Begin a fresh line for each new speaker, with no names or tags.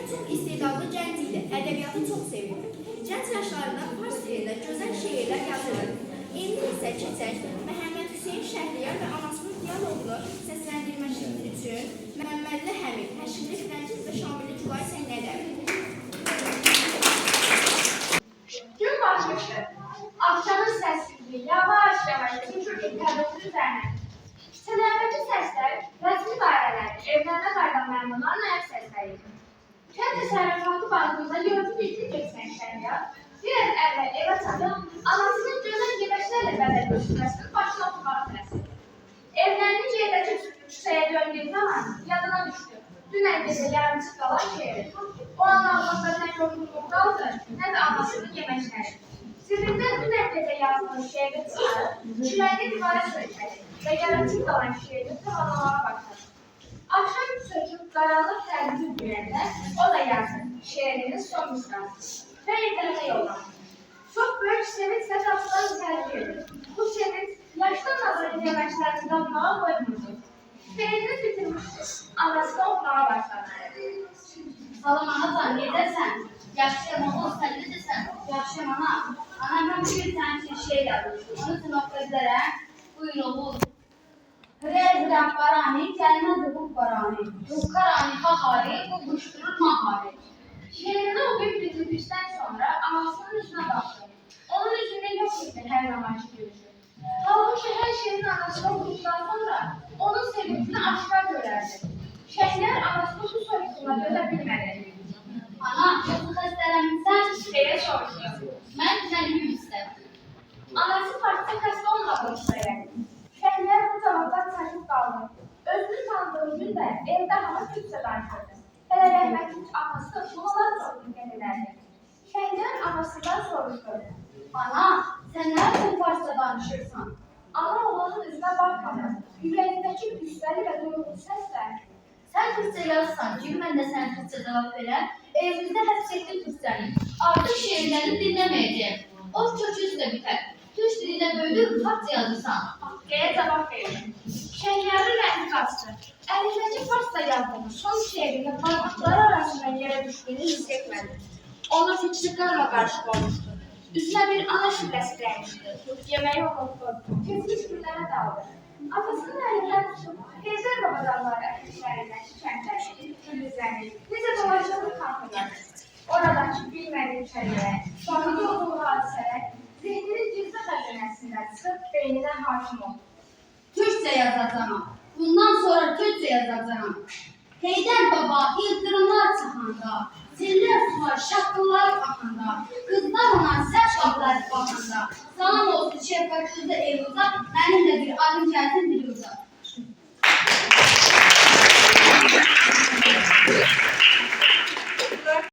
Çox istedadlı gənc idi, ədəbiyyatı çox sevirdi. Gənc yaşlarında fars dilində gözəl şeirlər yazırdı. İndi isə keçək Məhəmməd Hüseyn Şəhriyar və anasının dialoqunu səsləndirməsi üçün Məmmədli Həmid, Həşimli Firəngiz və Şamilli Gülayi səhnələr.
Gün başmışdı. Akşamın səssizliyi yavaş-yavaş düşür internetinin üzərinə. Küçələrdəki səslər, rəsmi dairələr, evlərdə qaydan məmurların ayaq səsləri idi. Kənd təsərrüfatı bankında yolcu bitki keçən Şəhriyar bir az əvvəl evə çatıb, anasının gözəl yeməşlərlə bədəl götürməsinin başına oturmağı tələsdi. Evlərinin yerdəki küçəyə döndüyü zaman yadına düşdü. Dünən gecə yarımçıq qalan şeiri. O an ağzında nə yorğunluq qaldı, nə də anasının yeməşləri. Sirrindən dünən gecə yazdığı şeiri çıxarıb, çimənli divara söykədi və yarımçıq qalan şeiri tamamlamağa başladı. Akşam söküb qaranlıq tərzini güləndə o da yazdı şeirinin son misrası və internete yolladı. Çox böyük sevinçlə qapıdan içəri girdi. Bu sevinç yaşdan nazarı yeməşlərini damlağa qoymurdu. Şeirini bitirmişdi. Anası da oxumağa başladı.
Salam anacan, nedəsən? Yaxşıyam, oğul, sən necəsən? Yaxşıyam, ana. Ana, mən bugün sənin üçün şeir yazmışım. Onu üçün oxuya bilərəm. Buyur, oğul. Rəz-rəf barani, gəlməz ruh barani. Ruh qarani, xahari, qubuşdurur mahari.
Şeirini oxuyub bitirdikdən sonra anasının üzünə baxdı. Onun üzündə yox idi hər zamanki gülüşü. Halbuki hər şeyin anasını oxudukdan sonra onun sevincini aşkar görərdi. Şəhriyar anasını bu soyuqluğuna dözə bilmədi.
Ana, yoxsa xəstələnmişsən?
Deyə soruşdu.
Mən düzəlməyim istədim.
Anası partisi xəstə olmadığını söylədi. Şəhriyar bu cavabdan çaşıb qaldı. Özünü tanıdığı gün də evdə hamı türkçə danışırdı. Hələ rəhmətli anası bunlar çox diqqət edərdi. Şəhriyar anasından soruşdu.
Ana, sən nə üçün farsça danışırsan?
Ana oğlanın üzünə baxmadı. Yüreğindəki güçləri və duyğulu səslə
Sən türkçə yazsan ki, mən də sənə türkçə cavab verəm. Evimizdə həbs etdi türkçəni. Artıq şeirlərini dinləməyəcəyəm. O köküz də bitər. Türk dilində böyüdür, farsça yazırsan.
deyə cavab verdi. Şəhriyarın rəngi qaçdı. Əlindəki farsça yazdığı son şeirinin barmaqları arasından yerə düşdüyünü hiss etmədi. Ona fikri qanla qarışıq olmuşdu. Üzünə bir ana şübhəsi dəymişdi. Yeməyi unutdu. Keçmiş günlərə daldı. Atasının əlindən tutub, Gezer babadanları ətriklərindən şikəntləşdi, güllüzlənir. Necə dolaşığını xatırladı. Oradakı bilmədiyi şeylərə, sonunda olduğu hadisələr, zihninin gizli xəzinəsindən çıxıb beyninə hakim oldu.
Türkçə yazacağam. Bundan sonra Türkçə yazacağam. Heydər baba ildırımlar çıxanda, zillər sular, şaqqıllar baxanda, qızlar ona səhv baxlar baxanda, salam olsun şefqətli Eluz'a, mənimlə bir adım gəlsin